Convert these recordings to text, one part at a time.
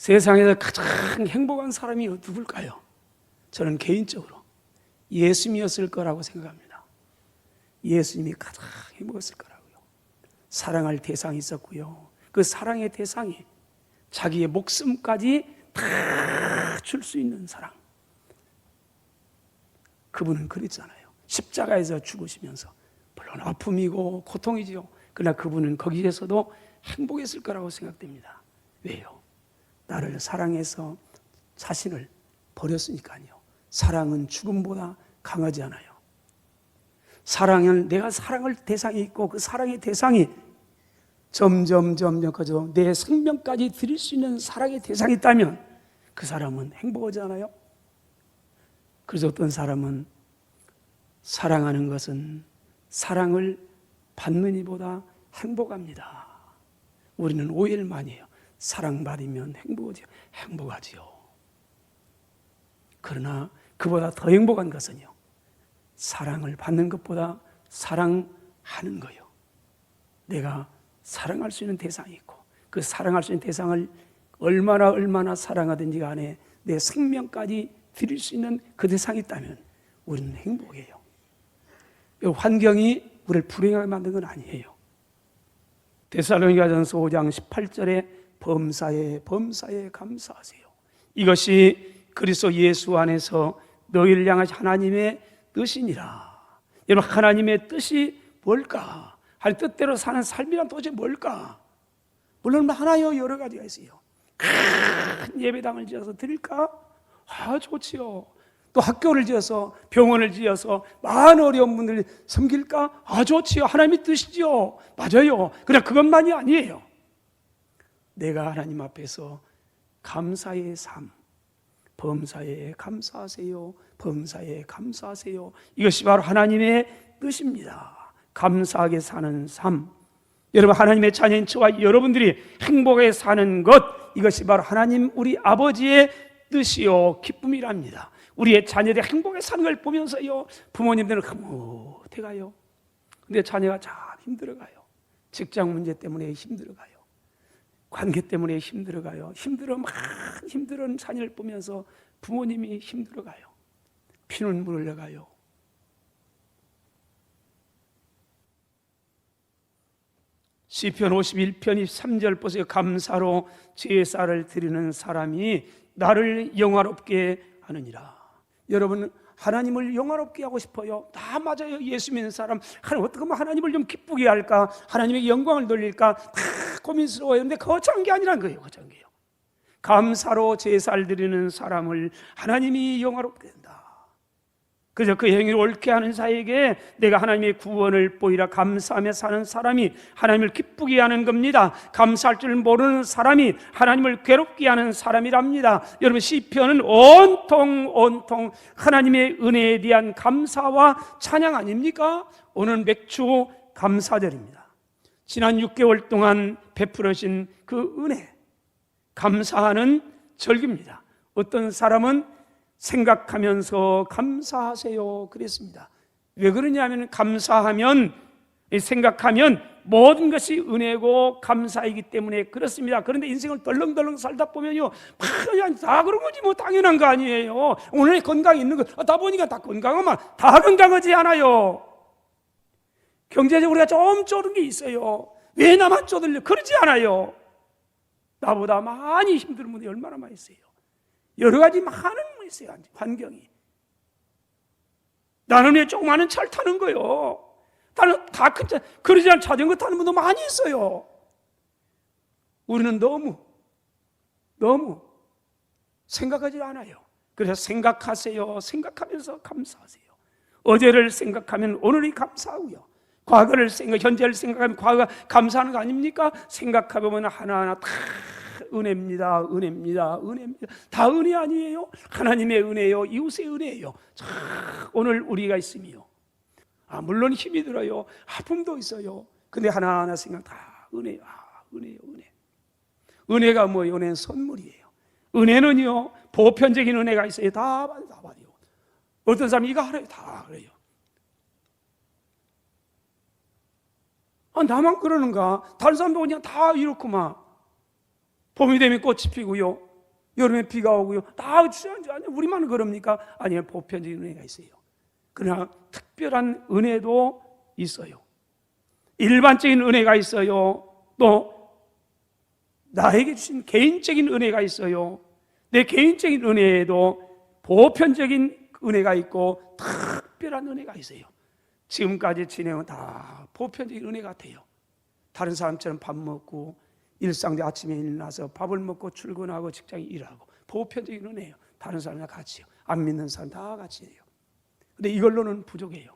세상에서 가장 행복한 사람이 누굴까요? 저는 개인적으로 예수님이었을 거라고 생각합니다. 예수님이 가장 행복했을 거라고요. 사랑할 대상이 있었고요. 그 사랑의 대상이 자기의 목숨까지 다 줄 수 있는 사랑. 그분은 그랬잖아요. 십자가에서 죽으시면서 물론 아픔이고 고통이지요. 그러나 그분은 거기에서도 행복했을 거라고 생각됩니다. 왜요? 나를 사랑해서 자신을 버렸으니까요. 사랑은 죽음보다 강하지 않아요. 사랑은 내가 사랑할 대상이 있고 그 사랑의 대상이 점점 그저 내 생명까지 드릴 수 있는 사랑의 대상이 있다면 그 사람은 행복하지 않아요? 그래서 어떤 사람은 사랑하는 것은 사랑을 받는 이보다 행복합니다. 우리는 오해를 많이 해요. 사랑받으면 행복하지요. 그러나 그보다 더 행복한 것은요, 사랑을 받는 것보다 사랑하는 거예요. 내가 사랑할 수 있는 대상이 있고 그 사랑할 수 있는 대상을 얼마나 사랑하든지 간에 내 생명까지 드릴 수 있는 그 대상이 있다면 우리는 행복해요. 이 환경이 우리를 불행하게 만든 건 아니에요. 데살로니가전서 5장 18절에 범사에 감사하세요. 이것이 그리스도 예수 안에서 너희를 향한 하나님의 뜻이니라. 여러분, 하나님의 뜻이 뭘까? 할 뜻대로 사는 삶이란 도대체 뭘까? 물론 하나요, 여러 가지가 있어요. 큰 예배당을 지어서 드릴까? 좋지요. 또 학교를 지어서, 병원을 지어서 많은 어려운 분들을 섬길까? 좋지요. 하나님의 뜻이죠. 맞아요. 그러나 그것만이 아니에요. 내가 하나님 앞에서 감사의 삶, 범사에 감사하세요. 범사에 감사하세요. 이것이 바로 하나님의 뜻입니다. 감사하게 사는 삶. 여러분, 하나님의 자녀인 저와 여러분들이 행복하게 사는 것, 이것이 바로 하나님 우리 아버지의 뜻이요 기쁨이랍니다. 우리의 자녀들이 행복하게 사는 걸 보면서요, 부모님들은 흐뭇해가요. 근데 자녀가 참 힘들어가요. 직장 문제 때문에 힘들어가요. 관계 때문에 힘들어가요. 힘들어하는 자녀를 보면서 부모님이 힘들어가요. 피눈물 흘려가요. 시편 51편 23절 보세요. 감사로 제사를 드리는 사람이 나를 영화롭게 하느니라. 여러분, 하나님을 영화롭게 하고 싶어요? 다 맞아요. 예수 믿는 사람 어떻게 하면 하나님을 좀 기쁘게 할까, 하나님의 영광을 돌릴까 다 고민스러워요. 근데 거창한 게 아니란 거예요. 거창한 게요. 감사로 제사를 드리는 사람을 하나님이 영화롭게 한다. 그래서 그 행위를 옳게 하는 자에게 내가 하나님의 구원을 보이라 감사하며 사는 사람이 하나님을 기쁘게 하는 겁니다. 감사할 줄 모르는 사람이 하나님을 괴롭게 하는 사람이랍니다. 여러분, 시편은 온통 하나님의 은혜에 대한 감사와 찬양 아닙니까? 오늘 맥주 감사절입니다. 지난 6개월 동안 베풀으신 그 은혜, 감사하는 절기입니다. 어떤 사람은 생각하면서 감사하세요 그랬습니다. 왜 그러냐면 감사하면, 생각하면 모든 것이 은혜고 감사이기 때문에 그렇습니다. 그런데 인생을 덜렁덜렁 살다 보면요, 다 그런 거지 뭐 당연한 거 아니에요. 오늘 건강이 있는 거 다 보니까 다 건강하면 다 건강하지 않아요. 경제적으로 우리가 좀 쪼른 게 있어요. 왜 나만 쪼들려? 그러지 않아요. 나보다 많이 힘든 분이 얼마나 많이 있어요. 여러 가지 많은 분이 있어요. 환경이. 나는 왜 조그마한 차를 타는 거요? 나는 다 큰 차, 그러지 않은 자전거 타는 분도 많이 있어요. 우리는 너무 생각하지 않아요. 그래서 생각하세요. 생각하면서 감사하세요. 어제를 생각하면 오늘이 감사하고요. 과거를 현재를 생각하면 과거가 감사하는 거 아닙니까? 생각해보면 하나하나 다 은혜입니다. 다 은혜 아니에요? 하나님의 은혜요, 이웃의 은혜예요. 오늘 우리가 있으며, 물론 힘이 들어요. 아픔도 있어요. 근데 하나하나 생각 다 은혜요. 은혜요. 은혜가 뭐예요? 은혜는 선물이에요. 은혜는요, 보편적인 은혜가 있어요. 다 받아요. 어떤 사람이 이거 하래요. 다 그래요. 나만 그러는가? 다른 사람도 그냥 다 이렇구만. 봄이 되면 꽃이 피고요. 여름에 비가 오고요. 다 우리만 그럽니까? 아니요, 보편적인 은혜가 있어요. 그러나 특별한 은혜도 있어요. 일반적인 은혜가 있어요. 또 나에게 주신 개인적인 은혜가 있어요. 내 개인적인 은혜에도 보편적인 은혜가 있고 특별한 은혜가 있어요. 지금까지 진행은 다 보편적인 은혜 같아요. 다른 사람처럼 밥 먹고 일상대 아침에 일어나서 밥을 먹고 출근하고 직장에 일하고 보편적인 은혜예요. 다른 사람과 같이요. 안 믿는 사람 다 같이 해요. 근데 이걸로는 부족해요.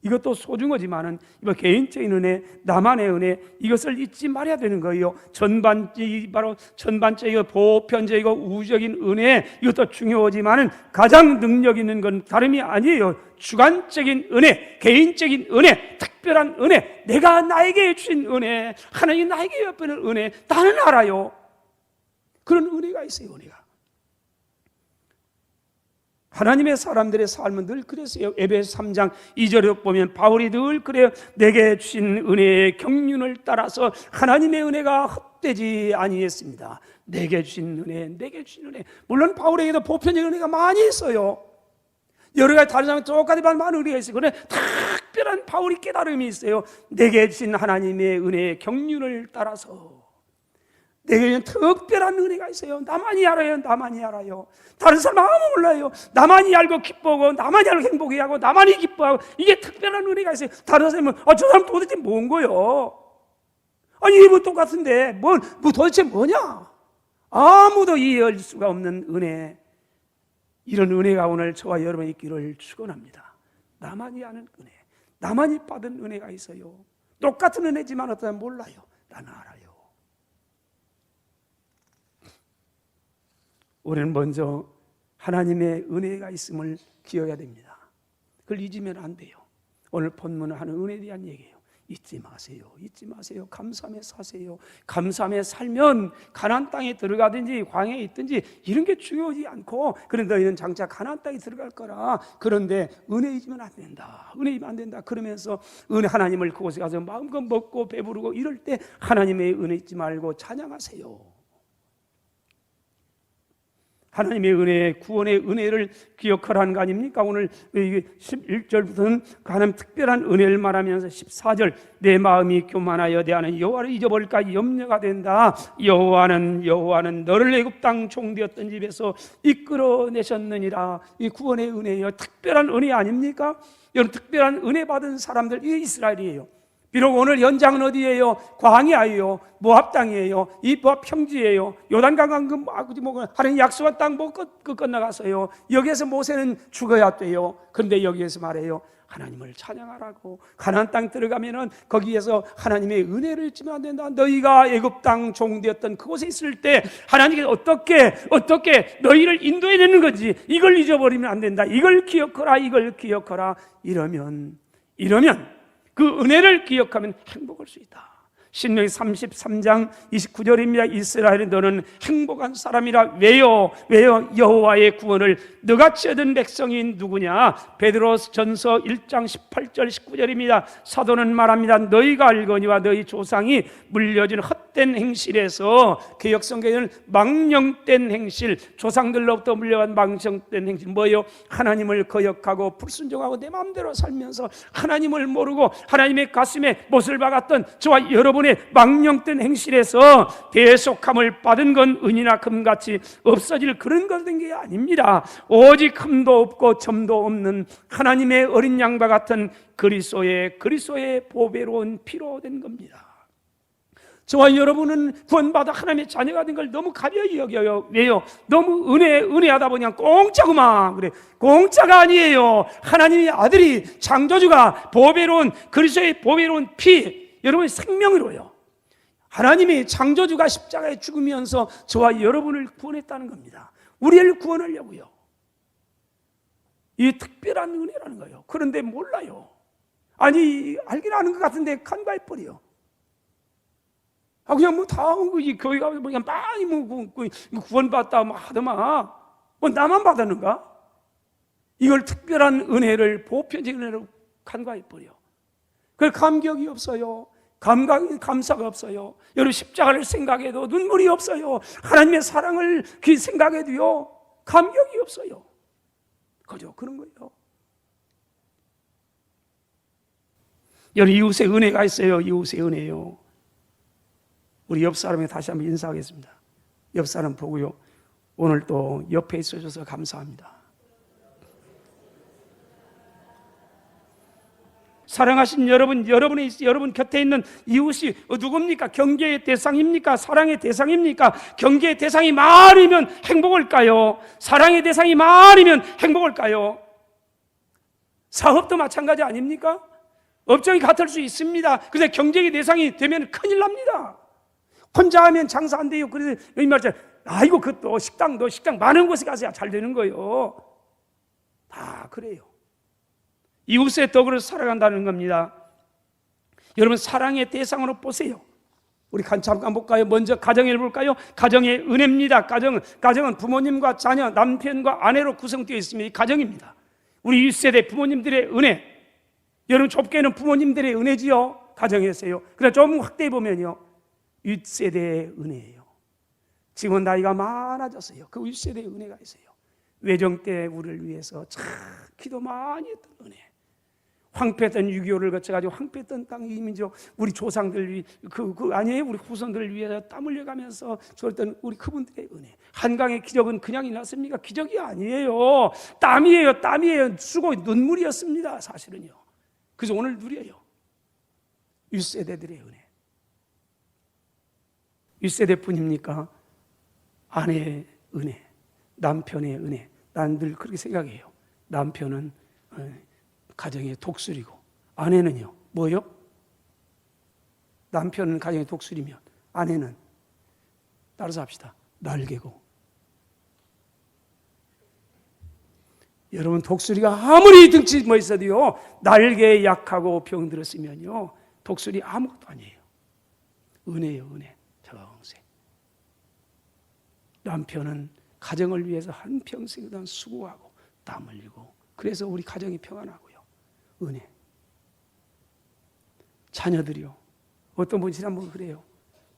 이것도 소중하지만은 이번 개인적인 은혜, 나만의 은혜, 이것을 잊지 말아야 되는 거예요. 전반적이고 보편적이고 우주적인 은혜, 이것도 중요하지만은 가장 능력 있는 건 다름이 아니에요. 주관적인 은혜, 개인적인 은혜, 특별한 은혜, 내가 나에게 주신 은혜, 하나님 나에게 베푸는 은혜, 나는 알아요. 그런 은혜가 있어요. 은혜가. 하나님의 사람들의 삶은 늘 그랬어요. 에베소 3장 2절에 보면 바울이 늘 그래요. 내게 주신 은혜의 경륜을 따라서 하나님의 은혜가 헛되지 아니했습니다. 내게 주신 은혜, 내게 주신 은혜. 물론 바울에게도 보편적인 은혜가 많이 있어요. 여러 가지 다른 사람은 똑같이 많은 은혜가 있어요. 그런데 특별한 바울이 깨달음이 있어요. 내게 주신 하나님의 은혜의 경륜을 따라서 내게는 특별한 은혜가 있어요. 나만이 알아요. 나만이 알아요. 다른 사람 아무 몰라요. 나만이 알고 기뻐하고 나만이 알고 행복해하고 나만이 기뻐하고 이게 특별한 은혜가 있어요. 다른 사람은 저 사람 도대체 뭔 거요? 아니 뭐 똑같은데 뭐 도대체 뭐냐? 아무도 이해할 수가 없는 은혜. 이런 은혜가 오늘 저와 여러분이 있기를 축원합니다. 나만이 아는 은혜, 나만이 받은 은혜가 있어요. 똑같은 은혜지만 어떤 사람은 몰라요. 나는 알아요. 우리는 먼저 하나님의 은혜가 있음을 기억해야 됩니다. 그걸 잊으면 안 돼요. 오늘 본문은 하는 은혜에 대한 얘기예요. 잊지 마세요. 잊지 마세요. 감사하며 사세요. 감사하며 살면 가나안 땅에 들어가든지 광야에 있든지 이런 게 중요하지 않고, 그런데 너희는 장차 가나안 땅에 들어갈 거라. 그런데 은혜 잊으면 안 된다. 은혜 잊으면 안 된다. 그러면서 은혜 하나님을 그곳에 가서 마음껏 먹고 배부르고 이럴 때 하나님의 은혜 잊지 말고 찬양하세요. 하나님의 은혜, 구원의 은혜를 기억하라는 거 아닙니까? 오늘 11절부터는 하나님 특별한 은혜를 말하면서 14절 내 마음이 교만하여 대하는 여호와를 잊어버릴까 염려가 된다. 여호와는 너를 애굽 땅 종되었던 집에서 이끌어내셨느니라. 이 구원의 은혜예요. 특별한 은혜 아닙니까? 여러분, 특별한 은혜 받은 사람들, 이게 이스라엘이에요. 비록 오늘 현장은 어디예요? 광야예요. 모압 땅이에요. 이 모압 평지예요. 요단강 하나님 약속한 땅 못 건너가서요. 여기에서 모세는 죽어야 돼요. 그런데 여기에서 말해요. 하나님을 찬양하라고. 가나안 땅 들어가면은 거기에서 하나님의 은혜를 잊으면 안 된다. 너희가 애굽 땅 종되었던 그곳에 있을 때 하나님께서 어떻게 너희를 인도해내는 건지 이걸 잊어버리면 안 된다. 이걸 기억하라. 이러면 그 은혜를 기억하면 행복할 수 있다. 신명기 33장 29절입니다. 이스라엘이 너는 행복한 사람이라. 왜요? 여호와의 구원을 너같이 얻은 백성이 누구냐? 베드로전서 1장 18절 19절입니다. 사도는 말합니다. 너희가 알거니와 너희 조상이 물려준 헛된 행실에서, 개역성경에는 망령된 행실, 조상들로부터 물려간 망령된 행실 뭐예요? 하나님을 거역하고 불순종하고 내 마음대로 살면서 하나님을 모르고 하나님의 가슴에 못을 박았던 저와 여러분의 망령된 행실에서 대속함을 받은 건 은이나 금같이 없어질 그런 것 된 게 아닙니다. 오직 흠도 없고 점도 없는 하나님의 어린 양과 같은 그리스도의 보배로운 피로 된 겁니다. 저와 여러분은 구원받아 하나님의 자녀가 된 걸 너무 가벼이 여겨요. 왜요? 너무 은혜하다 보니 공짜구만. 그래. 공짜가 아니에요. 하나님의 아들이, 창조주가 보배로운 그리스도의 보배로운 피, 여러분의 생명으로요. 하나님이 창조주가 십자가에 죽으면서 저와 여러분을 구원했다는 겁니다. 우리를 구원하려고요. 이 특별한 은혜라는 거예요. 그런데 몰라요. 아니, 알긴 아는 것 같은데 간과해버려. 그냥 다 교회 가서 그냥 많이 구원받다 하더만 나만 받았는가? 이걸 특별한 은혜를, 보편적인 은혜로 간과해버려. 그걸 감격이 없어요. 감사가 없어요. 여러분 십자가를 생각해도 눈물이 없어요. 하나님의 사랑을 생각해도요 감격이 없어요. 그죠? 그런 거예요. 여러분 이웃의 은혜가 있어요. 이웃의 은혜요. 우리 옆 사람에게 다시 한번 인사하겠습니다. 옆 사람 보고요. 오늘 또 옆에 있어줘서 감사합니다. 사랑하신 여러분, 여러분 곁에 있는 이웃이 누굽니까? 경계의 대상입니까? 사랑의 대상입니까? 경계의 대상이 많으면 행복할까요? 사랑의 대상이 많으면 행복할까요? 사업도 마찬가지 아닙니까? 업종이 같을 수 있습니다. 그런데 경쟁의 대상이 되면 큰일 납니다. 혼자 하면 장사 안 돼요. 그래서 이 말처럼 아이고 그것도 식당 많은 곳에 가서야 잘 되는 거예요. 다 그래요. 이웃의 덕을 살아간다는 겁니다. 여러분 사랑의 대상으로 보세요. 우리 잠깐 볼까요? 먼저 가정을 볼까요? 가정의 은혜입니다. 가정은 부모님과 자녀, 남편과 아내로 구성되어 있으면 이 가정입니다. 우리 1세대 부모님들의 은혜. 여러분 좁게는 부모님들의 은혜지요. 가정에서요. 그러나 좀 확대해 보면요. 1세대의 은혜예요. 지금은 나이가 많아졌어요. 그 1세대의 은혜가 있어요. 외정 때 우리를 위해서 참 기도 많이 했던 은혜. 황폐했던 6.25를 거쳐가지고 황폐했던 땅의 이민족 우리 조상들 위 아니에요? 우리 후손들을 위해서 땀 흘려가면서 줬던 우리 그분들의 은혜. 한강의 기적은 그냥 일어났습니까? 기적이 아니에요. 땀이에요. 수고 눈물이었습니다. 사실은요. 그래서 오늘 누려요. 1세대들의 은혜. 1세대뿐입니까? 아내의 은혜, 남편의 은혜. 난 늘 그렇게 생각해요. 남편은 가정의 독수리고 아내는요 뭐요? 남편은 가정의 독수리면 아내는 따라서 합시다. 날개고. 여러분 독수리가 아무리 등치 멋있어도요 날개에 약하고 병들었으면요 독수리 아무것도 아니에요. 은혜요 은혜. 평생. 남편은 가정을 위해서 한평생 그동안 수고하고 땀 흘리고 그래서 우리 가정이 평안하고요. 은혜. 자녀들이요. 어떤 분이 지난번 그래요.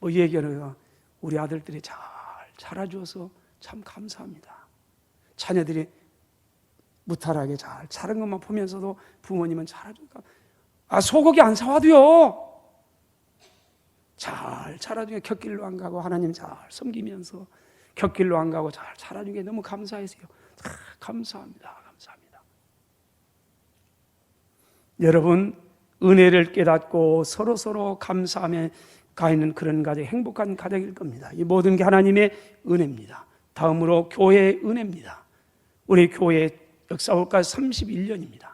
얘기하다가 우리 아들들이 잘 자라줘서 참 감사합니다. 자녀들이 무탈하게 잘 자란 것만 보면서도 부모님은 자라주니까 소고기 안 사와도요. 잘 자라주니까 곁길로 안 가고 하나님 잘 섬기면서 곁길로 안 가고 잘 자라주니까 너무 감사해서요. 감사합니다. 여러분 은혜를 깨닫고 서로 감사하며 가 있는 그런 가정, 행복한 가정일 겁니다. 이 모든 게 하나님의 은혜입니다. 다음으로 교회의 은혜입니다. 우리 교회 역사 볼까 31년입니다.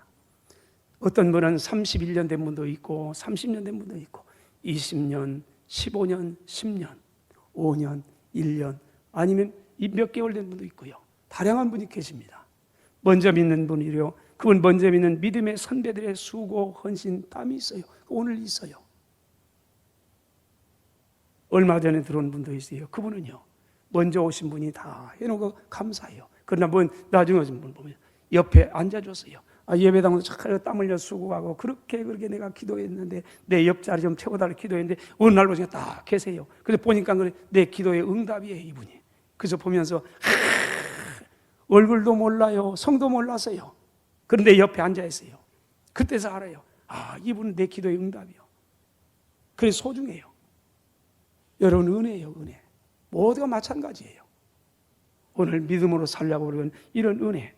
어떤 분은 31년 된 분도 있고 30년 된 분도 있고 20년, 15년, 10년, 5년, 1년 아니면 몇 개월 된 분도 있고요. 다양한 분이 계십니다. 먼저 믿는 분이요. 그분 먼저 믿는 믿음의 선배들의 수고, 헌신, 땀이 있어요. 오늘 있어요. 얼마 전에 들어온 분도 있어요. 그분은요. 먼저 오신 분이 다 해놓고 감사해요. 그러나 나중에 오신 분 보면 옆에 앉아줬어요. 예배당도 잘 땀 흘려 수고하고 그렇게 내가 기도했는데 내 옆자리 좀 채워달라 기도했는데 어느 날 보니까 딱 계세요. 그래서 보니까 내 기도의 응답이에요. 이분이. 그래서 보면서 얼굴도 몰라요. 성도 몰랐어요. 그런데 옆에 앉아있어요. 그때서 알아요. 이분은 내 기도의 응답이요. 그래서 소중해요. 여러분 은혜예요. 은혜. 모두가 마찬가지예요. 오늘 믿음으로 살려고 그러는 이런 은혜.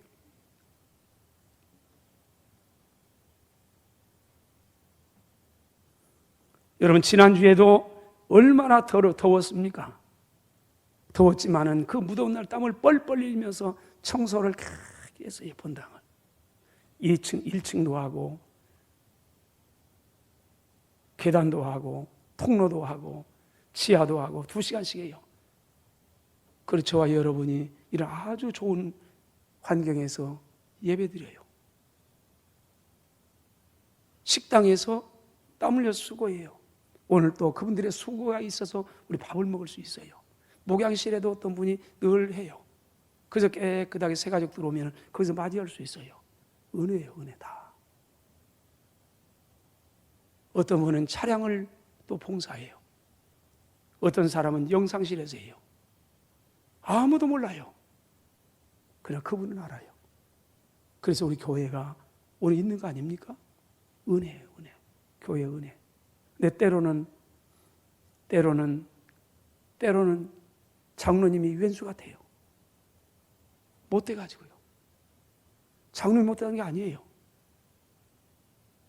여러분 지난주에도 얼마나 더웠습니까? 더웠지만은 그 무더운 날 땀을 뻘뻘 흘리면서 청소를 크게 했어요. 본당을 1층도 하고 계단도 하고 통로도 하고 지하도 하고 2시간씩 해요. 그리고 저와 여러분이 이런 아주 좋은 환경에서 예배드려요. 식당에서 땀 흘려 수고해요. 오늘 또 그분들의 수고가 있어서 우리 밥을 먹을 수 있어요. 목양실에도 어떤 분이 늘 해요. 그래서 깨끗하게 새 가족 들어오면 거기서 맞이할 수 있어요. 은혜예요, 은혜 다. 어떤 분은 차량을 또 봉사해요. 어떤 사람은 영상실에서 해요. 아무도 몰라요. 그러나 그분은 알아요. 그래서 우리 교회가 오늘 있는 거 아닙니까? 은혜예요, 은혜. 교회 은혜. 근데 때로는 장로님이 왼수 같아요. 못 돼가지고요. 장로님이 못 되는 게 아니에요.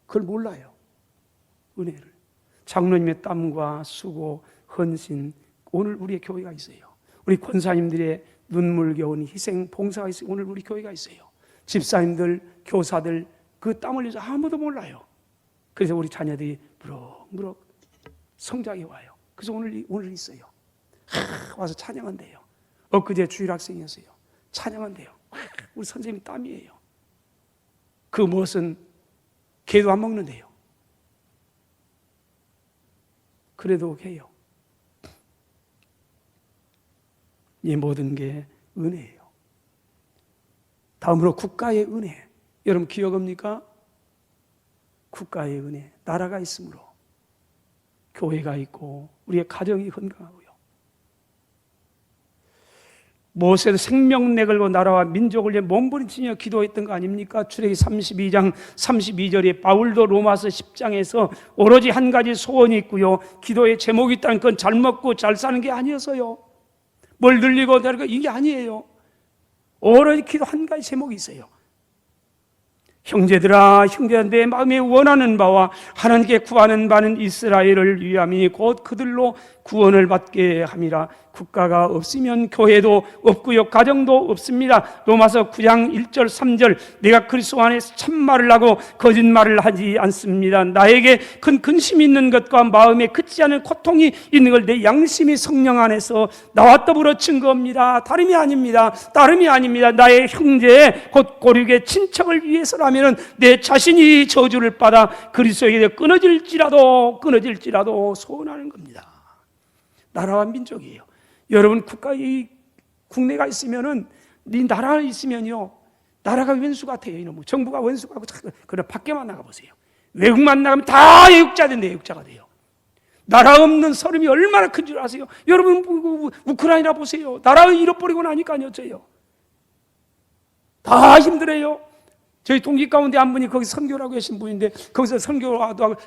그걸 몰라요. 은혜를. 장로님의 땀과 수고, 헌신, 오늘 우리의 교회가 있어요. 우리 권사님들의 눈물겨운 희생, 봉사가 있어요. 오늘 우리 교회가 있어요. 집사님들, 교사들 그 땀 흘려서 아무도 몰라요. 그래서 우리 자녀들이 무럭무럭 성장해 와요. 그래서 오늘 있어요. 와서 찬양한대요. 엊그제 주일학생이었어요. 찬양한대요. 우리 선생님 땀이에요. 그 무엇은 개도 안 먹는데요. 그래도 해요. 이 모든 게 은혜예요. 다음으로 국가의 은혜. 여러분 기억합니까? 국가의 은혜. 나라가 있으므로 교회가 있고 우리의 가정이 건강하고요. 모세도 생명 내걸고 나라와 민족을 위해 몸부림치며 기도했던 거 아닙니까? 출애기 32장 32절에 바울도 로마서 10장에서 오로지 한 가지 소원이 있고요. 기도의 제목이 있다는 건 잘 먹고 잘 사는 게 아니어서요. 뭘 늘리고 내리고 이게 아니에요. 오로지 기도 한 가지 제목이 있어요. 형제들아, 형제들의 마음에 원하는 바와 하나님께 구하는 바는 이스라엘을 위함이니 곧 그들로 구원을 받게 함이라. 국가가 없으면 교회도 없고요, 가정도 없습니다. 로마서 9장 1절 3절 내가 그리스도 안에서 참말을 하고 거짓말을 하지 않습니다. 나에게 큰 근심이 있는 것과 마음에 그치 않은 고통이 있는 걸 내 양심이 성령 안에서 나와 더불어 증거합니다. 다름이 아닙니다. 나의 형제 곧 고륙의 친척을 위해서라면 내 자신이 저주를 받아 그리스도에게 끊어질지라도 소원하는 겁니다. 나라와 민족이에요. 여러분 국내가 있으면은 네 나라가 있으면요, 나라가 원수 같아요. 이놈 정부가 원수 같고 그래 밖에만 나가 보세요. 외국만 나가면 다 애국자가 돼요. 나라 없는 서름이 얼마나 큰 줄 아세요? 여러분 우크라이나 보세요. 나라를 잃어버리고 나니까요, 어째요? 다 힘들어요. 저희 동기 가운데 한 분이 거기 선교라고 하신 분인데 거기서 선교도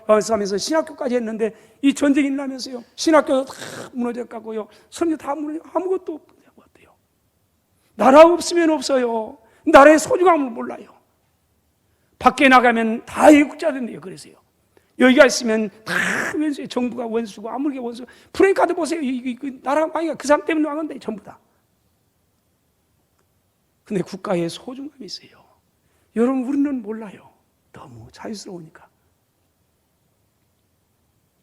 하면서 신학교까지 했는데 이 전쟁이 일어나면서요, 신학교도 다 무너져가고요, 선교 다 무너져, 아무것도 없대요. 나라 없으면 없어요. 나라의 소중함을 몰라요. 밖에 나가면 다 애국자들이에요. 그래서요, 여기가 있으면 다 원수예요. 정부가 원수고 아무리 원수. 프랭카드 보세요. 나라 망이가 그 사람 때문에 망한데 전부 다. 근데 국가의 소중함이 있어요. 여러분 우리는 몰라요. 너무 자유스러우니까.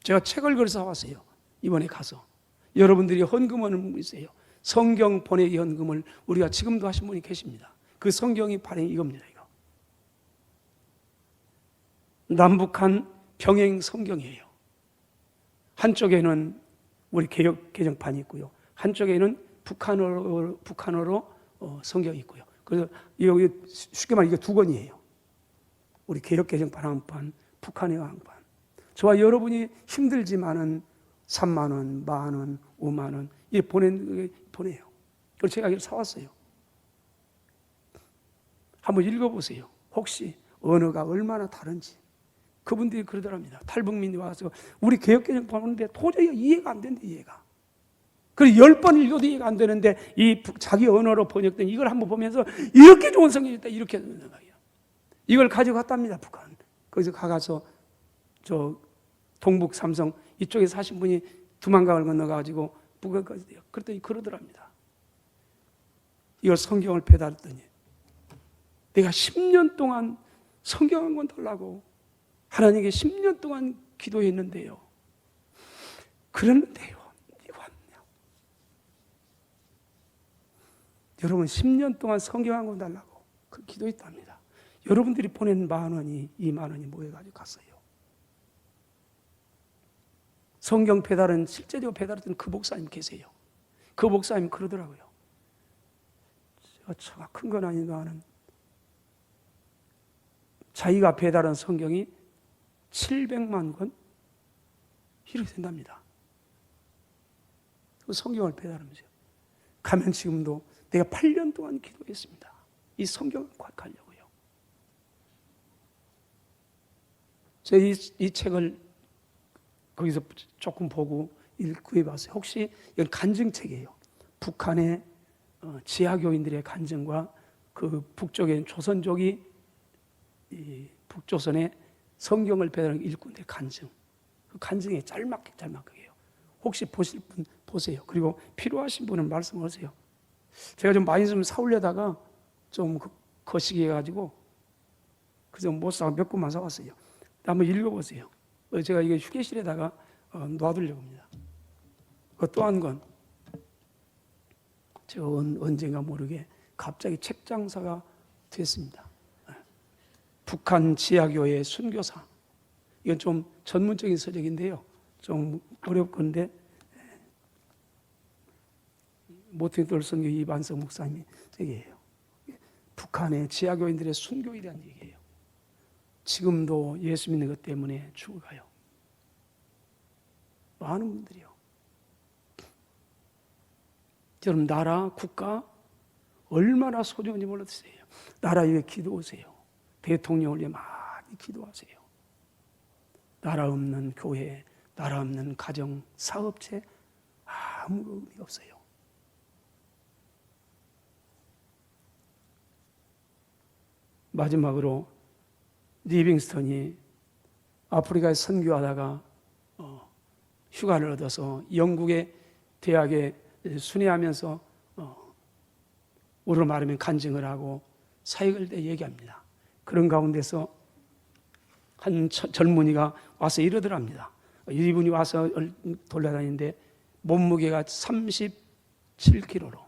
제가 책을 그래서 왔어요. 이번에 가서 여러분들이 헌금하는 분 있어요. 성경 보내기 헌금을 우리가 지금도 하신 분이 계십니다. 그 성경이 발행이 이겁니다. 이거 남북한 병행 성경이에요. 한쪽에는 우리 개역 개정판이 있고요, 한쪽에는 북한어로 성경이 있고요. 그래서 여기 쉽게 말해 이게 두 권이에요. 우리 개역 개정판 한 판, 북한의 한 판. 저와 여러분이 힘들지만은 3만 원, 10,000 원, 5만 원 이 보내요. 그래서 제가 이걸 사왔어요. 한번 읽어보세요. 혹시 언어가 얼마나 다른지. 그분들이 그러더랍니다. 탈북민이 와서 우리 개역 개정판 보는데 도저히 이해가 안 된대, 이해가. 그래서 10번 읽어도 이해가 안 되는데 이 자기 언어로 번역된 이걸 한번 보면서 이렇게 좋은 성경이 있다, 이렇게 생각해요. 이걸 가져갔답니다, 북한. 거기서 가서 저 동북 삼성 이쪽에 사신 분이 두만강을 건너가지고 북한까지 돼요. 그랬더니 그러더랍니다. 이걸 성경을 배달했더니 내가 10년 동안 성경 한 권 달라고 하나님께 10년 동안 기도했는데요, 그랬는데요 여러분 10년 동안 성경 한 권 달라고 그 기도했답니다. 여러분들이 보낸 10,000원이 20,000원이 모여가지고 갔어요. 성경 배달은 실제로 배달했던 그 목사님 계세요. 그 목사님 그러더라고요. 제가 큰 건 아닌가 하는, 자기가 배달한 성경이 700만 권, 이렇게 된답니다. 그 성경을 배달하면서요. 가면 지금도 내가 8년 동안 기도했습니다. 이 성경을 구하려고요. 제가 이 책을 거기서 조금 보고 구해봤어요. 혹시 이건 간증책이에요. 북한의 지하교인들의 간증과 그 북쪽에 조선족이 이 북조선의 성경을 배달하는 일꾼들의 간증. 그 간증이 짤막해요. 혹시 보실 분 보세요. 그리고 필요하신 분은 말씀하세요. 제가 좀 많이 좀 사오려다가 좀 거시기해가지고 그저 못 사고 몇 권만 사왔어요. 한번 읽어보세요. 제가 이게 휴게실에다가 놔두려고 합니다. 또 한 건 제가 언젠가 모르게 갑자기 책 장사가 됐습니다. 북한 지하교회 순교사. 이건 좀 전문적인 서적인데요. 좀 어렵건데 모태돌 선교 이반석 목사님이 얘기해요. 북한의 지하교인들의 순교에 대한 얘기예요. 지금도 예수 믿는 것 때문에 죽어가요. 많은 분들이요. 여러분 나라, 국가 얼마나 소중한지 몰랐어요. 나라 위해 기도하세요. 대통령을 위해 많이 기도하세요. 나라 없는 교회, 나라 없는 가정, 사업체 아무 의미 없어요. 마지막으로 리빙스턴이 아프리카에 선교하다가 휴가를 얻어서 영국의 대학에 순회하면서 우리로 말하면 간증을 하고 사역을 때 얘기합니다. 그런 가운데서 한 젊은이가 와서 이러더랍니다. 이분이 와서 돌아다니는데 몸무게가 37kg로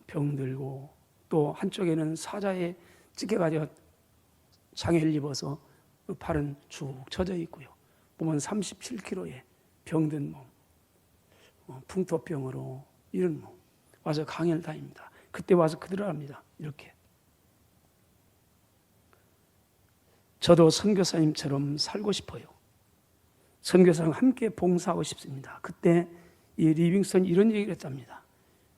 병들고 또 한쪽에는 사자에 찢겨가지고 장애를 입어서 팔은 쭉 젖어 있고요. 몸은 37kg에 병든 몸, 풍토병으로 이런 몸 와서 강연을 다닙니다. 그때 와서 그들합니다. 이렇게 저도 선교사님처럼 살고 싶어요. 선교사랑 함께 봉사하고 싶습니다. 그때 이 리빙스턴이 이런 얘기를 했답니다.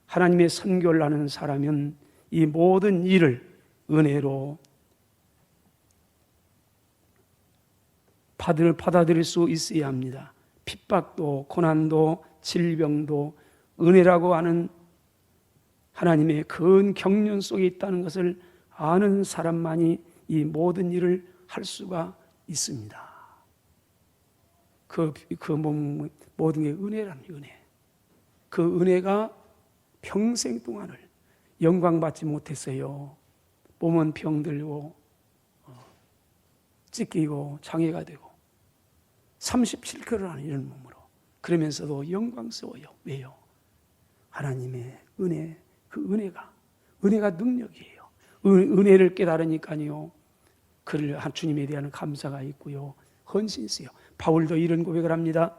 하나님의 선교를 하는 사람은 이 모든 일을 은혜로 받아들일 수 있어야 합니다. 핍박도 고난도 질병도 은혜라고 하는 하나님의 큰 경륜 속에 있다는 것을 아는 사람만이 이 모든 일을 할 수가 있습니다. 모든 게 은혜랍니다. 은혜. 그 은혜가 평생 동안을 영광받지 못했어요. 몸은 병들고 찢기고 장애가 되고 37kg라는 이런 몸으로 그러면서도 영광스러워요. 왜요? 하나님의 은혜, 그 은혜가 능력이에요. 은혜를 깨달으니까요. 그를 주님에 대한 감사가 있고요. 헌신이 있어요. 바울도 이런 고백을 합니다.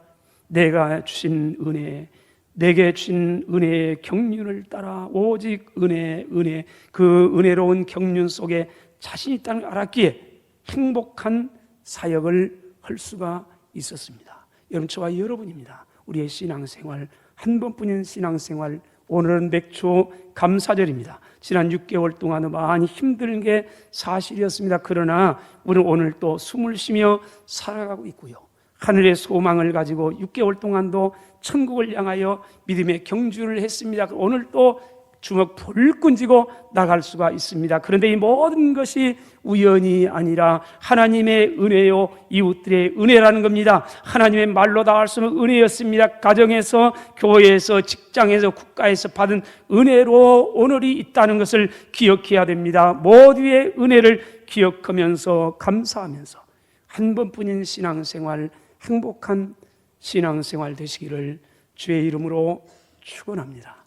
내가 주신 은혜, 내게 주신 은혜의 경륜을 따라 오직 은혜, 그 은혜로운 경륜 속에 자신이 있다는 걸 알았기에 행복한 사역을 할 수가 있었습니다. 여러분, 저와 여러분입니다. 우리의 신앙생활, 한 번뿐인 신앙생활, 오늘은 맥주 감사절입니다. 지난 6개월 동안 많이 힘든 게 사실이었습니다. 그러나 우리는 오늘 또 숨을 쉬며 살아가고 있고요. 하늘의 소망을 가지고 6개월 동안도 천국을 향하여 믿음의 경주를 했습니다. 오늘 또 주먹 불끈 쥐고 나갈 수가 있습니다. 그런데 이 모든 것이 우연이 아니라 하나님의 은혜요, 이웃들의 은혜라는 겁니다. 하나님의 말로 다 할 수 없는 은혜였습니다. 가정에서, 교회에서, 직장에서, 국가에서 받은 은혜로 오늘이 있다는 것을 기억해야 됩니다. 모두의 은혜를 기억하면서 감사하면서 한 번뿐인 신앙생활, 행복한 신앙생활 되시기를 주의 이름으로 축원합니다.